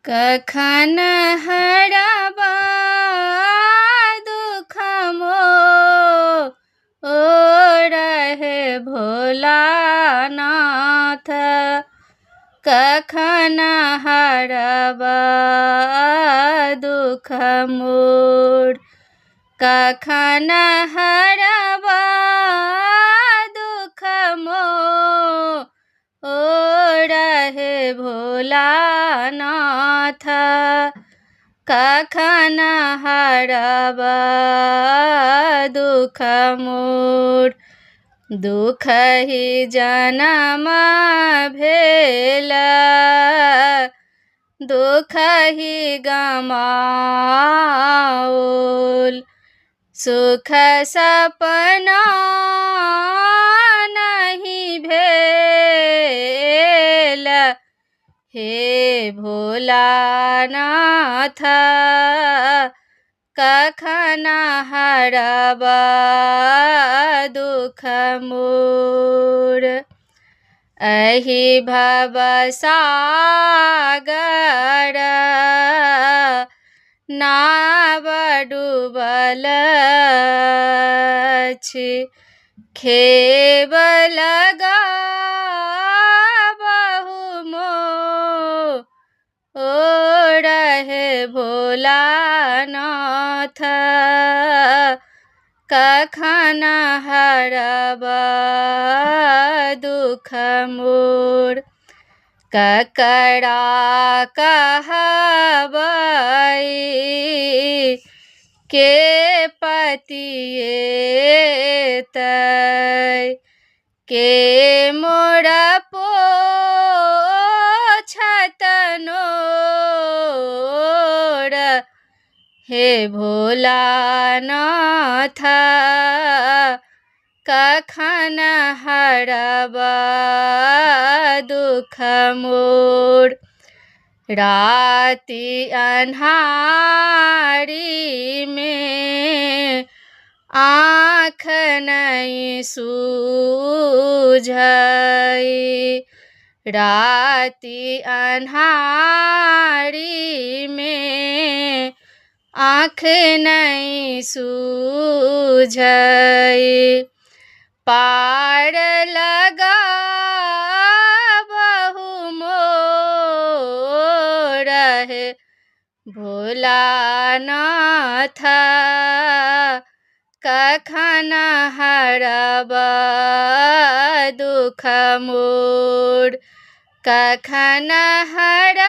कखन हरबा दुख मोर हे भोलानाथ। कखन हरबा दुख मोर, कखन हरबा दुख मोर हे भोलानाथ। कखन हरबा दुख मोर, दुख ही जनम भेल, दुख ही गमाओल। सुख सपना नहीं भेल, हे भोलानाथ। कखन हरबा दुख मोर, एहि भवसागर नाव डूबल अछि। खेब लगाबहु मोर हे भोलानाथ। कखन हरबा दुख मोर, ककरा कहबै के पतिएतै, के मोर पोछत नोर, हे भोलानाथ। कखन हरबा दुख मोर, राति अन्हारी में आँख नहीं सूझै, राति अन्हारी में आँख नहीं सूझै। पार लगाबहु मोर हे भोलानाथ। कखन हरबा दुख मोर, कखन हर